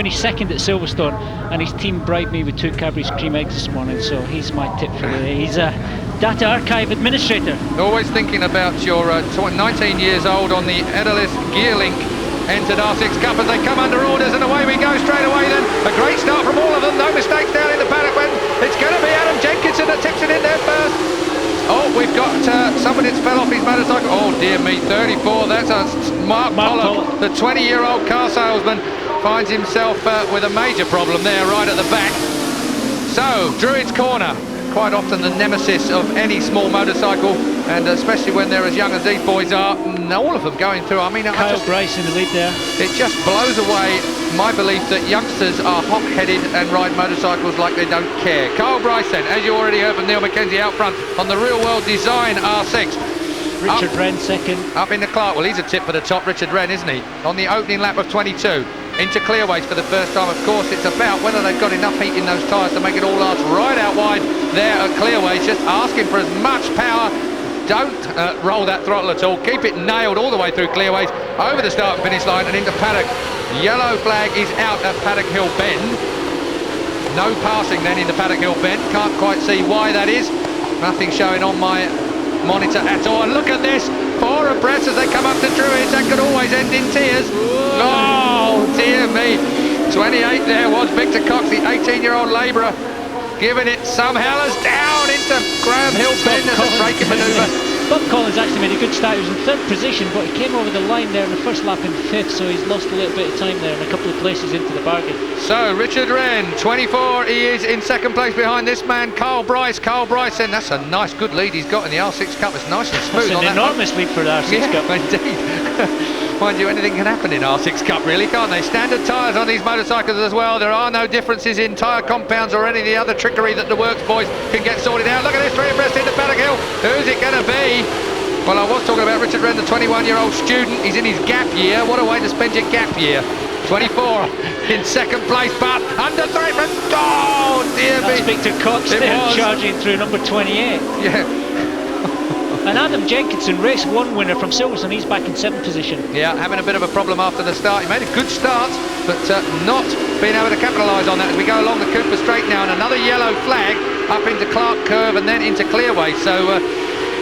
Finished second at Silverstone, and his team bribed me with 2 Cadbury's cream eggs this morning, so he's my tip for the day. He's a data archive administrator. Always thinking about your 19 years old on the Edelis Gearlink entered R6 Cup as they come under orders, and away we go straight away then. A great start from all of them, no mistakes down in the paddock when it's going to be Adam Jenkinson that tips it in there first. Oh, we've got somebody that's fell off his motorcycle. Oh dear me, 34, that's a Mark Pollock, the 20-year-old car salesman, finds himself with a major problem there right at the back. So, Druid's Corner, quite often the nemesis of any small motorcycle, and especially when they're as young as these boys are, all of them going through. I mean, Kyle Bryce in the lead there. It just blows away my belief that youngsters are hot-headed and ride motorcycles like they don't care. Kyle Bryce then, as you already heard from Neil McKenzie out front on the Real World Design R6. Richard Wren second. Up into Clark, well he's a tip for the top, Richard Wren, isn't he? On the opening lap of 22. Into clearways for the first time. Of course, it's about whether they've got enough heat in those tyres to make it all last right out wide there at clearways. Just asking for as much power. Don't roll that throttle at all. Keep it nailed all the way through clearways, over the start and finish line and into paddock. Yellow flag is out at Paddock Hill Bend. No passing then into Paddock Hill Bend. Can't quite see why that is. Nothing showing on my monitor at all. And look at this. 4 abreast as they come up to Druids. That could always end in tears. Oh dear me. 28 there was Victor Cox, the 18-year-old labourer, giving it some hellers down into Graham Hill Bend as a braking manoeuvre. Bob Collins actually made a good start. He was in 3rd position, but he came over the line there in the first lap in 5th, so he's lost a little bit of time there and a couple of places into the bargain. So Richard Wren, 24, he is in 2nd place behind this man, Kyle Bryce. Kyle Bryce, and that's a nice, good lead he's got in the R6 Cup. It's nice and smooth. That's an enormous lead for the R6 Cup. Indeed. Mind you, anything can happen in R6 Cup, really, can't they? Standard tyres on these motorcycles as well. There are no differences in tyre compounds or any of the other trickery that the Works boys can get sorted out. Look at this, 3 abreast into Paddock Hill. Who's it going to be? Well, I was talking about Richard Wren, the 21-year-old student. He's in his gap year. What a way to spend your gap year. 24 in 2nd place, but under threat. Oh, dear me. That's Victor Cox there, charging through number 28. Yeah. And Adam Jenkinson, race 1 winner from Silverstone, he's back in 7th position. Yeah, having a bit of a problem after the start. He made a good start, but not being able to capitalise on that as we go along the Cooper Straight now. And another yellow flag up into Clark Curve and then into Clearway. So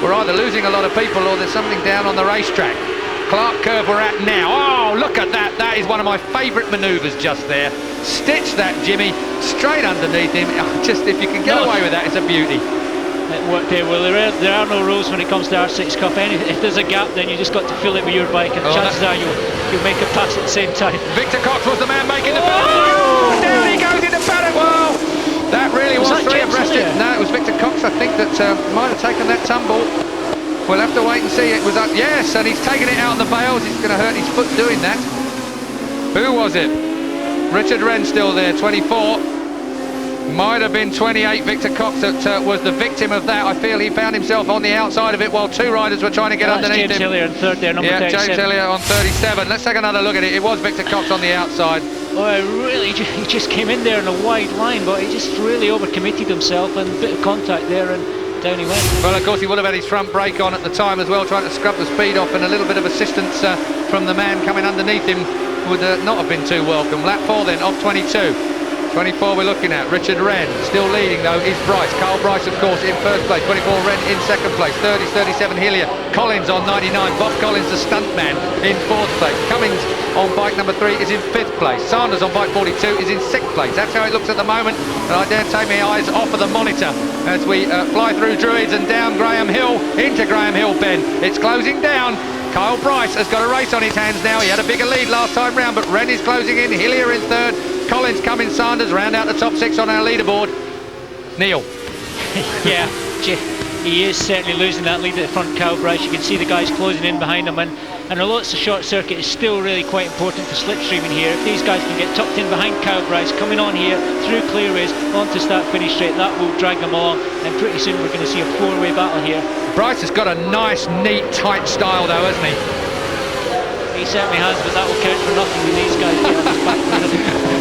we're either losing a lot of people or there's something down on the racetrack. Clark Curve we're at now. Oh, look at that. That is one of my favourite manoeuvres just there. Stitch that, Jimmy, straight underneath him. Just, if you can get away with that, it's a beauty. It worked there. Well, there are no rules when it comes to R6 Cup. If there's a gap, then you just got to fill it with your bike, and chances are you'll make a pass at the same time. Victor Cox was the man making the pass. Oh, down he goes into paddock. Wow, that really was 3 abreast. No, it was Victor Cox, I think, that might have taken that tumble. We'll have to wait and see. It was up, yes, and he's taken it out on the bales. He's going to hurt his foot doing that. Who was it? Richard Wren still there, 24. Might have been 28, Victor Cox, that was the victim of that. I feel he found himself on the outside of it while 2 riders were trying to get underneath him. James Hillier in 3rd there, number 37. James Hillier on 37. Let's take another look at it. It was Victor Cox on the outside. Oh, really, he just came in there in a wide line, but he just really overcommitted himself, and a bit of contact there, and down he went. Well, of course, he would have had his front brake on at the time as well, trying to scrub the speed off, and a little bit of assistance from the man coming underneath him would not have been too welcome. Lap 4 then, of 22. 24 we're looking at. Richard Wren still leading though is Bryce. Carl Bryce, of course, in 1st place. 24 Wren in 2nd place. 30, 37 Hillier. Collins on 99. Bob Collins, the stuntman, in 4th place. Cummings on bike number 3 is in 5th place. Sanders on bike 42 is in 6th place. That's how it looks at the moment, and I dare take my eyes off of the monitor as we fly through Druids and down Graham Hill into Graham Hill Bend. It's closing down. Kyle Bryce has got a race on his hands now. He had a bigger lead last time round, but Wren is closing in. Hillier in 3rd. Collins, Cummins, Sanders round out the top 6 on our leaderboard. Neil. Yeah, he is certainly losing that lead at the front, Kyle Bryce. You can see the guys closing in behind him, and although it's a short circuit, it's still really quite important for slipstreaming here. If these guys can get tucked in behind Kyle Bryce, coming on here through clearways onto start-finish straight, that will drag them along, and pretty soon we're going to see a 4-way battle here. Bryce has got a nice, neat, tight style though, hasn't he? He certainly has, but that will count for nothing with these guys here on his back.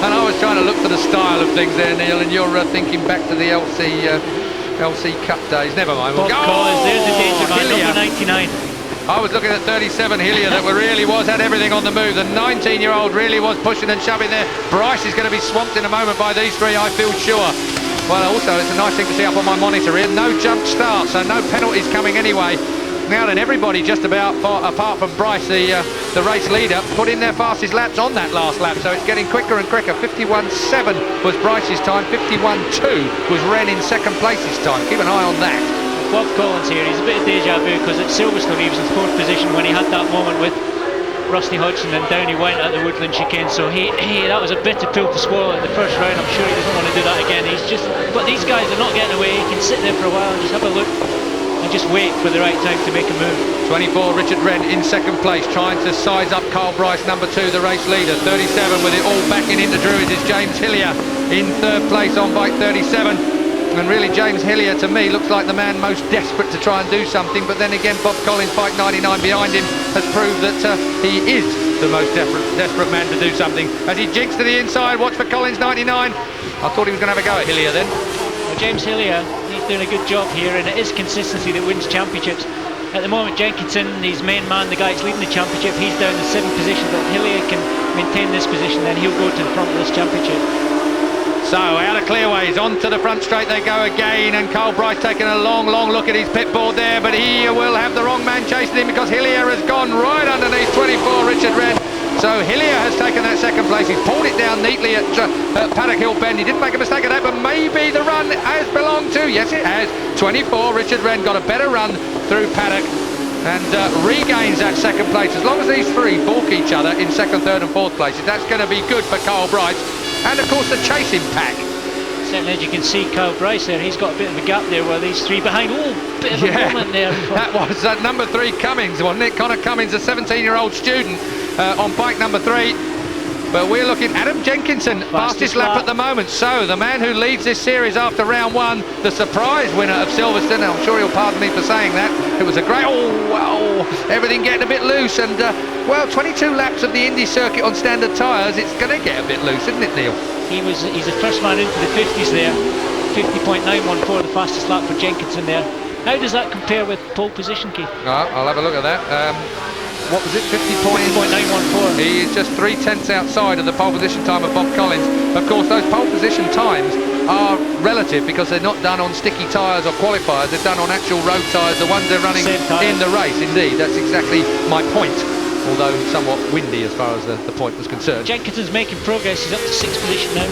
And I was trying to look for the style of things there, Neil, and you're thinking back to the LC Cup days. Never mind. Bob Collins, there's the danger man, number 99. I was looking at 37 Hillier that really had everything on the move. The 19-year-old really was pushing and shoving there. Bryce is going to be swamped in a moment by these three, I feel sure. Well, also, it's a nice thing to see up on my monitor here. No jump start, so no penalties coming anyway. Now then, everybody just about, apart from Bryce, the race leader, put in their fastest laps on that last lap, so it's getting quicker and quicker. 51.7 was Bryce's time, 51.2 was Wren in second place's time. Keep an eye on that. Bob Collins here, he's a bit of deja vu, because at Silverstone he was in fourth position when he had that moment with Rusty Hodgson, and down he went at the Woodland chicane. So that was a bitter pill to swallow in the first round. I'm sure he doesn't want to do that again. But these guys are not getting away. He can sit there for a while and just have a look and just wait for the right time to make a move. 24 Richard Wren in second place, trying to size up Carl Bryce, number 2, the race leader. 37 with it all backing into Druids is James Hillier in third place on bike 37. And really, James Hillier to me looks like the man most desperate to try and do something, but then again, Bob Collins, bike 99 behind him, has proved that he is the most desperate man to do something. As he jigs to the inside, watch for Collins 99. I thought he was going to have a go at Hillier then. Well, James Hillier, he's doing a good job here, and it is consistency that wins championships. At the moment, Jenkinson, his main man, the guy that's leading the championship, he's down in 7th position, but Hillier can maintain this position, then he'll go to the front of this championship. So out of clearways, onto the front straight they go again, and Carl Bryce taking a long look at his pit board there, but he will have the wrong man chasing him, because Hillier has gone right underneath 24 Richard Wren. So Hillier has taken that second place. He's pulled it down neatly at Paddock Hill Bend. He didn't make a mistake at that, but maybe the run has belonged to, yes it has, 24 Richard Wren got a better run through Paddock and regains that second place. As long as these three balk each other in second, third and fourth places, that's going to be good for Carl Bryce. And of course the chasing pack. Certainly, as you can see, Carl Bryce there, he's got a bit of a gap there where these three behind. Oh, bit of a moment there. That was number 3 Cummings, wasn't it? Connor Cummings, a 17-year-old student on bike number 3. But we're looking at Adam Jenkinson, fastest lap at the moment. So the man who leads this series after round 1, the surprise winner of Silverstone. I'm sure he'll pardon me for saying that. It was a great, everything getting a bit loose, and well, 22 laps of the Indy circuit on standard tyres, it's going to get a bit loose, isn't it, Neil? He's the first man into the 50s there. 50.914, the fastest lap for Jenkinson there. How does that compare with pole position, Keith? I'll have a look at that. What was it, 50.914. He is just 3/10 outside of the pole position time of Bob Collins. Of course, those pole position times are relative because they're not done on sticky tyres or qualifiers, they're done on actual road tyres, the ones they're running in the race. Indeed, that's exactly my point, although somewhat windy as far as the point was concerned. Jenkinson's making progress, he's up to 6th position now.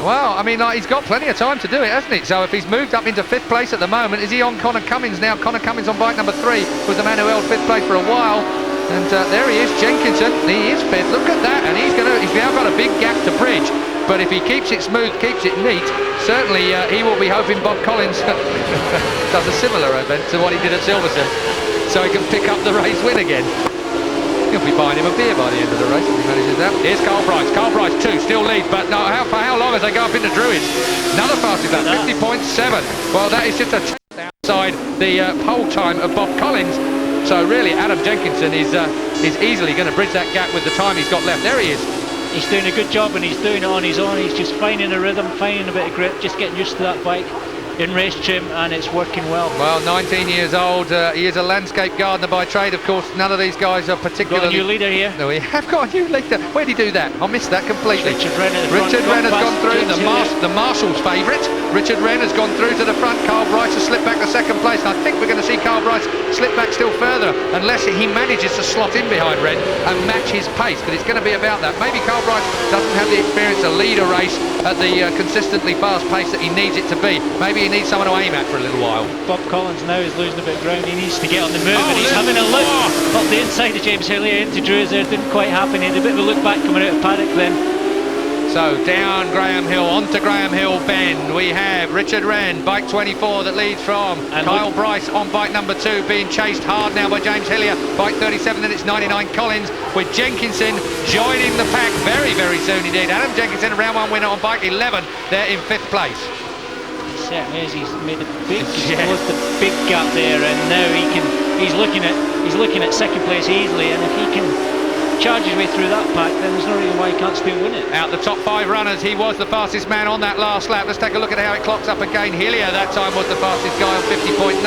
Well, I mean, he's got plenty of time to do it, hasn't he? So if he's moved up into 5th place at the moment, is he on Connor Cummings now? Connor Cummings on bike number 3 was the man who held 5th place for a while. And there he is, Jenkinson, he is 5th, look at that, and he's now got a big gap to bridge, but if he keeps it smooth, keeps it neat, certainly he will be hoping Bob Collins does a similar event to what he did at Silverstone, so he can pick up the race win again. He'll be buying him a beer by the end of the race if he manages that. Here's Carl Bryce 2, still leads, but no, for how long as they go up into Druids? Another fastest lap, 50.7, well that is just a outside the pole time of Bob Collins. So really, Adam Jenkinson is easily going to bridge that gap with the time he's got left. There he is. He's doing a good job, and he's doing it on his own. He's just finding a rhythm, finding a bit of grip, just getting used to that bike in race trim, and it's working well. Well, 19 years old. He is a landscape gardener by trade. Of course, none of these guys are particularly... Got a new leader here. No, we have got a new leader. Where did he do that? I missed that completely. Richard Wren has gone through, the Marshal's favourite. Richard Wren has gone through to the front. Carl Bryce has slipped back to second place, and I think we're going to see Carl Bryce slip back still further unless he manages to slot in behind Wren and match his pace, but it's going to be about that. Maybe Carl Bryce doesn't have the experience to lead a race at the consistently fast pace that he needs it to be. Maybe he needs someone to aim at for a little while. Bob Collins now is losing a bit of ground. He needs to get on the move, and he's having a look up the inside of James Hillier into Druids there. Didn't quite happen. He had a bit of a look back coming out of Paddock then. So down Graham Hill, onto Graham Hill Bend, we have Richard Wren, bike 24 that leads from and Kyle Bryce on bike number 2, being chased hard now by James Hillier, bike 37, then it's 99 Collins, with Jenkinson joining the pack very soon indeed. Adam Jenkinson, round 1 winner on bike 11, there in 5th place. He certainly is. He's made a big, closed the big gap there, and now he's looking at second place easily, and if he can charge his way through that pack, then there's no reason why he can't still win it. Out the top 5 runners, he was the fastest man on that last lap. Let's take a look at how it clocks up again. Hillier that time was the fastest guy on 50.9,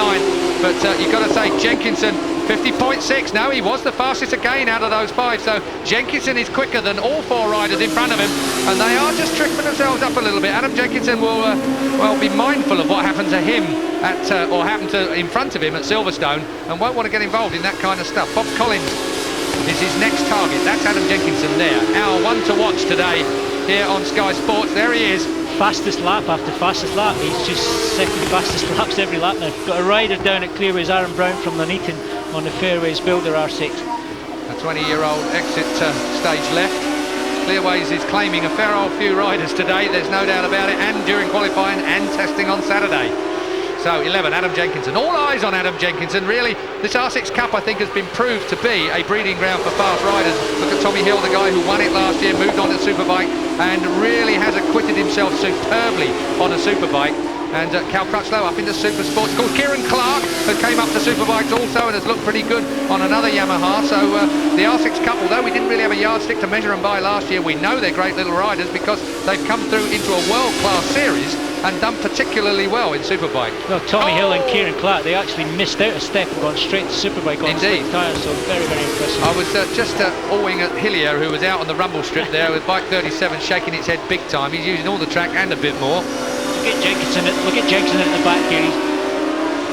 but you've got to say Jenkinson 50.6. No, he was the fastest again out of those 5. So Jenkinson is quicker than all 4 riders in front of him, and they are just tripping themselves up a little bit. Adam Jenkinson will well be mindful of what happened to him or happened to in front of him at Silverstone, and won't want to get involved in that kind of stuff. Bob Collins is his next target. That's Adam Jenkinson there. Our one to watch today here on Sky Sports. There he is. Fastest lap after fastest lap. He's just second fastest laps every lap now. Got a rider down at Clearways, Aaron Brown from Nuneaton on the Fairways Builder R6. A 20-year-old exit stage left. Clearways is claiming a fair old few riders today, there's no doubt about it, and during qualifying and testing on Saturday. So 11, Adam Jenkinson. All eyes on Adam Jenkinson. Really, this R6 Cup, I think, has been proved to be a breeding ground for fast riders. Look at Tommy Hill, the guy who won it last year, moved on to Superbike, and really has acquitted himself superbly on a Superbike. And Cal Crutchlow up into Super Sports. Of course, Kieran Clark has came up to Superbikes also and has looked pretty good on another Yamaha. So the R6 Cup, although we didn't really have a yardstick to measure them by last year, we know they're great little riders because they've come through into a world-class series and done particularly well in Superbike. Well, Tommy Hill and Kieran Clark, they actually missed out a step and gone straight to Superbike on slick tyres, so very, very impressive. I was just awing at Hillier, who was out on the rumble strip there with bike 37 shaking its head big time. He's using all the track and a bit more. Look at Jenkinson at the back here.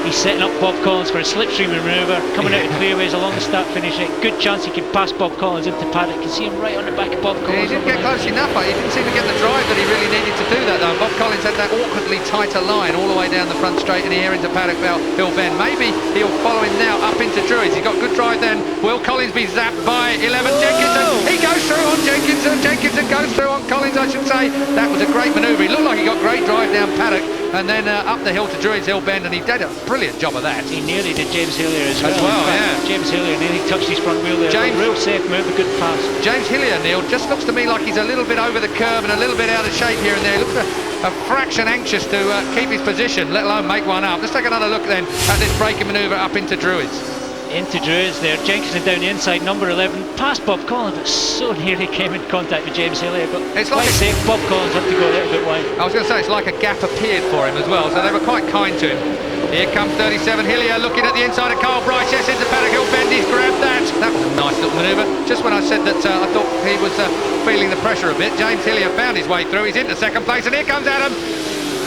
He's setting up Bob Collins for a slipstream manoeuvre, coming out of Clearways along the start finish. Good chance he can pass Bob Collins into paddock. You can see him right on the back of Bob Collins. He didn't get close enough. He didn't seem to get the drive that he really needed to do that, though. Bob Collins had that awkwardly tighter line all the way down the front straight and here into Paddock Hill Bend. Maybe he'll follow him now up into Druids. He got good drive then. Will Collins be zapped by 11? Jenkinson. He goes through on Jenkinson. Jenkinson goes through on Collins, I should say. That was a great manoeuvre. He looked like he got great drive down Paddock and then up the hill to Druids Hill Bend, and he did a brilliant job of that. He nearly did James Hillier as well. Yeah. James Hillier nearly touched his front wheel there. James, real safe move, a good pass. James Hillier, Neil, just looks to me like he's a little bit over the curve and a little bit out of shape here and there. He looks a fraction anxious to keep his position, let alone make one up. Let's take another look then at this braking manoeuvre up into Druids. Into Druids there, Jenkinson down the inside, number 11, past Bob Collins, but so nearly came in contact with James Hillier, but it's like safe. Bob Collins had to go a little bit wide. I was going to say, it's like a gap appeared for him as well, so they were quite kind to him. Here comes 37, Hillier looking at the inside of Carl Bryce, yes, into Paddock Hill Bend, he's grabbed that. That was a nice little manoeuvre. Just when I said that I thought he was feeling the pressure a bit, James Hillier found his way through, he's into second place, and here comes Adam.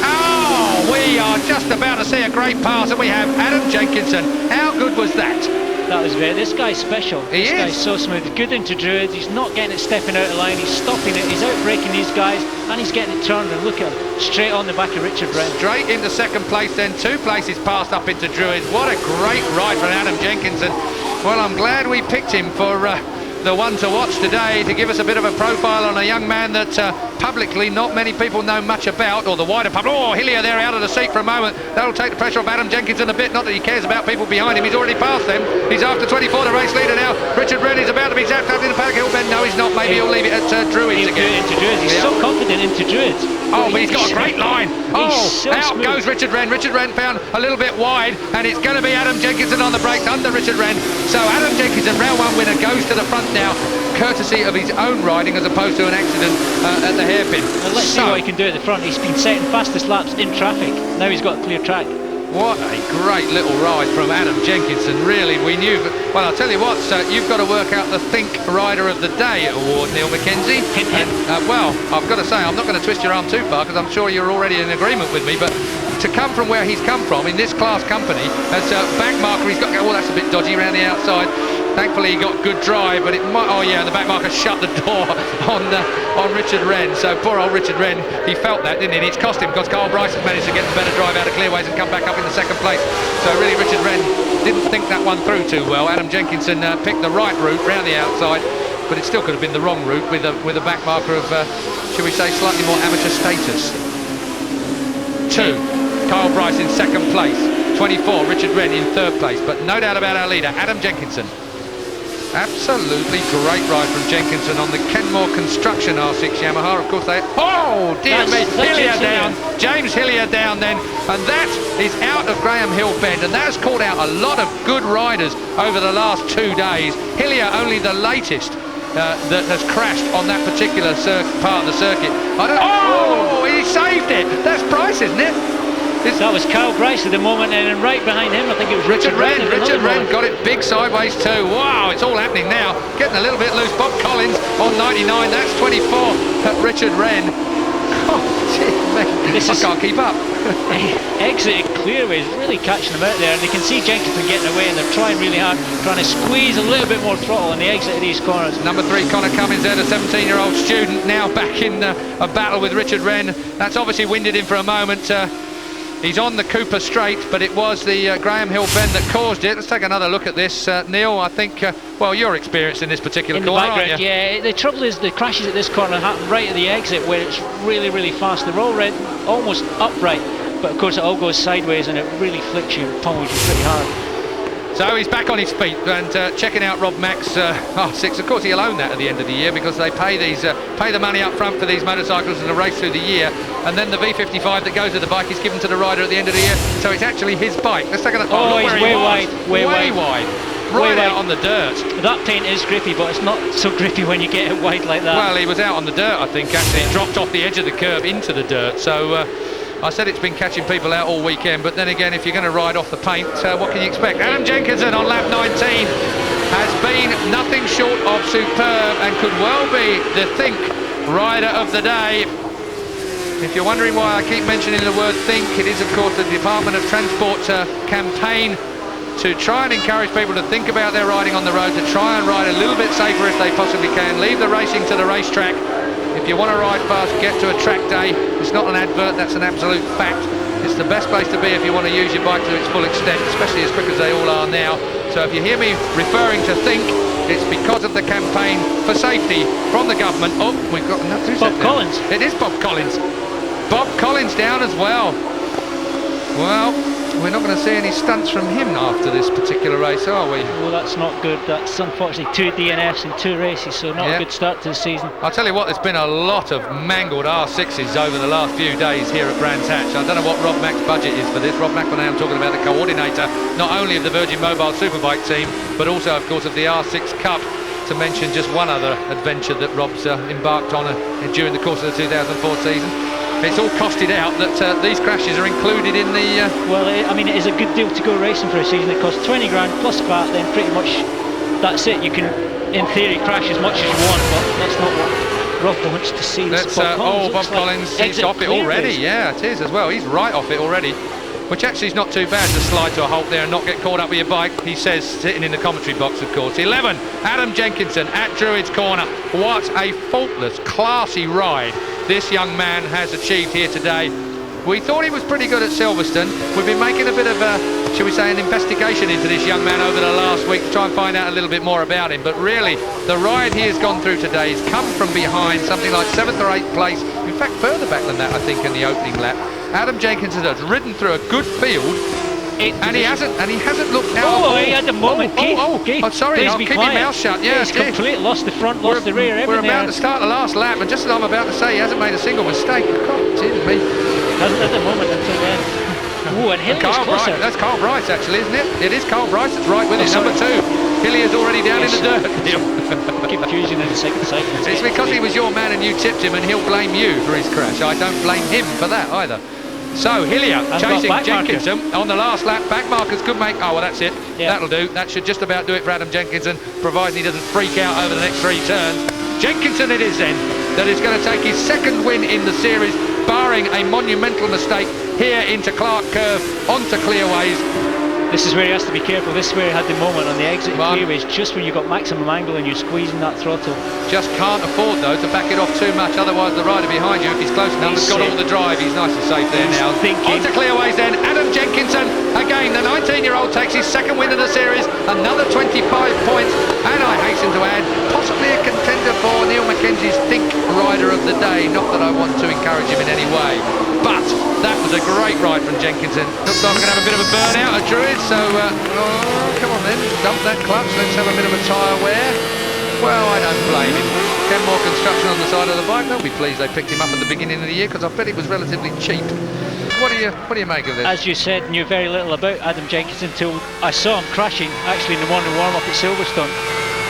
Oh, we are just about to see a great pass, and we have Adam Jenkinson. How good was that? That was great. This guy's special. This guy's so smooth. Good into Druids. He's not getting it stepping out of line. He's stopping it. He's out-braking these guys, and he's getting it turned. And look at him, straight on the back of Richard Brown. Straight into second place, then 2 places passed up into Druids. What a great ride from Adam Jenkinson. Well, I'm glad we picked him for the one to watch today, to give us a bit of a profile on a young man that publicly not many people know much about, or the wider public. Oh, Hillier there out of the seat for a moment. That'll take the pressure off Adam Jenkinson a bit. Not that he cares about people behind him. He's already passed them. He's after 24, the race leader now. Richard Wren is about to be zapped up into Paddock Hill Bend. No, he's not. Maybe he'll leave it at Druids again. Into Druids. He's so confident into Druids. Oh, but he's got a great line. Oh, so out smooth. goes Richard Wren. Richard Wren found a little bit wide, and it's going to be Adam Jenkinson on the brakes under Richard Wren. So Adam Jenkinson, round 1 winner, goes to the front now, courtesy of his own riding as opposed to an accident at the hairpin. Well, let's see what he can do at the front. He's been setting fastest laps in traffic. Now he's got a clear track. What a great little ride from Adam Jenkinson. Really, we knew. Well, I'll tell you what, you've got to work out the Think Rider of the Day award, Neil McKenzie. Hint, hint. Well, I've got to say, I'm not going to twist your arm too far because I'm sure you're already in agreement with me, but to come from where he's come from in this class company, as back marker, he's got, oh, that's a bit dodgy around the outside. Thankfully he got good drive, but it might, oh yeah, the back marker shut the door on Richard Wren. So poor old Richard Wren, he felt that, didn't he? And it's cost him because Carl Bryce has managed to get the better drive out of Clearways and come back up in the second place. So really Richard Wren didn't think that one through too well. Adam Jenkinson picked the right route round the outside, but it still could have been the wrong route with a back marker of, should we say, slightly more amateur status. 2, Carl Bryce in second place. 24, Richard Wren in third place. But no doubt about our leader, Adam Jenkinson. Absolutely great ride from Jenkinson on the Kenmore Construction R6 Yamaha. Of course they... Oh, dear me. Hillier down. James Hillier down then. And that is out of Graham Hill Bend. And that has caught out a lot of good riders over the last 2 days. Hillier only the latest that has crashed on that particular part of the circuit. Oh, he saved it. That's Bryce, isn't it? That was Kyle Bryce at the moment, and then right behind him, I think it was Richard Wren. Richard Wren got it big sideways too. Wow, it's all happening now. Getting a little bit loose. Bob Collins on 99. That's 24 at Richard Wren. Oh, gee, man. I can't keep up. Exited Clearways, really catching them out there, and they can see Jenkinson getting away, and they're trying really hard, trying to squeeze a little bit more throttle on the exit of these corners. Number 3, Connor Cummins there, the 17-year-old student, now back in a battle with Richard Wren. That's obviously winded him for a moment. He's on the Cooper Straight, but it was the Graham Hill bend that caused it. Let's take another look at this. Neil, I think, well, you're experienced in this particular corner, aren't you? Yeah, the trouble is the crashes at this corner happen right at the exit where it's really, really fast. They're all almost upright, but of course it all goes sideways and it really flicks you, pummels you pretty hard. So he's back on his feet and checking out Rob Mack's R6. Of course, he'll own that at the end of the year because they pay the money up front for these motorcycles and the race through the year, and then the V55 that goes with the bike is given to the rider at the end of the year. So it's actually his bike. Let's take a look. Oh, he's way wide. Right out on the dirt. That paint is grippy, but it's not so grippy when you get it wide like that. Well, he was out on the dirt, I think, actually. He dropped off the edge of the curb into the dirt. So I said it's been catching people out all weekend, but then again, if you're going to ride off the paint, what can you expect? Adam Jenkinson on lap 19 has been nothing short of superb and could well be the Think rider of the day. If you're wondering why I keep mentioning the word think, it is of course the Department of Transport campaign to try and encourage people to think about their riding on the road, to try and ride a little bit safer if they possibly can, leave the racing to the racetrack. If you want to ride fast, get to a track day. It's not an advert, that's an absolute fact. It's the best place to be if you want to use your bike to its full extent, especially as quick as they all are now. So if you hear me referring to think, it's because of the campaign for safety from the government. Oh, we've got Bob Collins. It is Bob Collins. Bob Collins down as well. Well, we're not going to see any stunts from him after this particular race, are we? Well, that's not good. That's unfortunately 2 DNFs in 2 races, so not a good start to the season. I'll tell you what, there's been a lot of mangled R6s over the last few days here at Brands Hatch. I don't know what Rob Mack's budget is for this. Rob Mack, when I'm talking about the coordinator, not only of the Virgin Mobile Superbike team, but also, of course, of the R6 Cup, to mention just one other adventure that Rob's embarked on during the course of the 2004 season. It's all costed out that these crashes are included in the... Well, I mean, it is a good deal to go racing for a season. It costs 20 grand plus VAT, then pretty much that's it. You can, in theory, crash as much as you want, but that's not what Rob wants to see. Bob Collins, he's off it already. Yeah, it is as well. He's right off it already, which actually is not too bad to slide to a halt there and not get caught up with your bike, he says, sitting in the commentary box, of course. 11, Adam Jenkinson at Druids Corner. What a faultless, classy ride this young man has achieved here today. We thought he was pretty good at Silverstone. We've been making a bit of a, shall we say, an investigation into this young man over the last week to try and find out a little bit more about him. But really, the ride he has gone through today has come from behind, something like 7th or 8th place. In fact, further back than that, I think, in the opening lap. Adam Jenkinson has ridden through a good field, and he hasn't looked out. Oh, he had the moment. I'm sorry, I'll keep my mouth shut. Yeah, he's completely lost the front, lost the rear, everything. We're about to start the last lap, and just as I'm about to say, he hasn't made a single mistake. God, dear me. Hasn't at the moment until then. Oh, and Hilliard's closer. That's Carl Bryce, actually, isn't it? It is Carl Bryce that's right with it. Number 2. Hilliard's already down in the dirt. Confusing in the second cycle. It's because he was your man and you tipped him, and he'll blame you for his crash. I don't blame him for that either. So Hilliard chasing Jenkinson on the last lap. Back markers could make... Oh, well, that's it. Yeah. That'll do. That should just about do it for Adam Jenkinson, providing he doesn't freak out over the next 3 turns. Jenkinson it is then that is going to take his 2nd win in the series, barring a monumental mistake here into Clark Curve, onto Clearways. This is where he has to be careful. This is where he had the moment on the exit Clearways, just when you've got maximum angle and you're squeezing that throttle. Just can't afford, though, to back it off too much, otherwise the rider behind you, if he's close enough, has got all the drive. He's nice and safe there now. Onto Clearways then, Adam Jenkinson. Again, the 19-year-old takes his 2nd win of the series, another 25 points, and I hasten to add, possibly a contender for Neil Mackenzie's Think Rider of the Day. Not that I want to encourage him in any way, but that was a great ride from Jenkinson. Looks like we're going to have a bit of a burnout at Druids, so come on then, dump that clutch, let's have a bit of a tyre wear. Well, I don't blame him. Kenmore Construction on the side of the bike. They'll be pleased they picked him up at the beginning of the year, because I bet it was relatively cheap. What do you make of this? As you said, knew very little about Adam Jenkinson until I saw him crashing actually in the morning warm-up at Silverstone.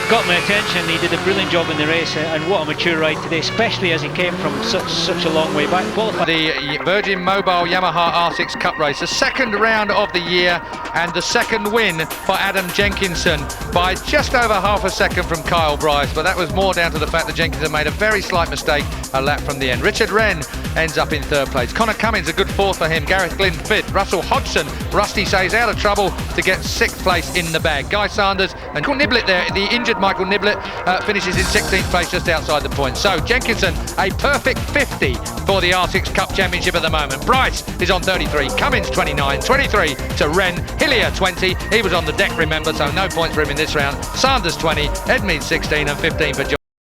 got my attention. He did a brilliant job in the race, and what a mature ride today, especially as he came from such a long way back. The Virgin Mobile Yamaha R6 Cup race, the second round of the year and the second win for Adam Jenkinson by just over half a second from Kyle Bryce, but that was more down to the fact that Jenkinson made a very slight mistake a lap from the end. Richard Wren ends up in third place. Connor Cummins, a good fourth for him. Gareth Glynn fifth. Russell Hodgson, Rusty says, out of trouble to get sixth place in the bag. Guy Sanders and Michael Niblett there, the injured Michael Niblett, finishes in 16th place just outside the point. So Jenkinson, a perfect 50 for the R6 Cup Championship at the moment. Bryce is on 33, Cummins 29, 23 to Wren, Hillier 20, he was on the deck remember, so no points for him in this round. Sanders 20, Edmead 16 and 15 for John.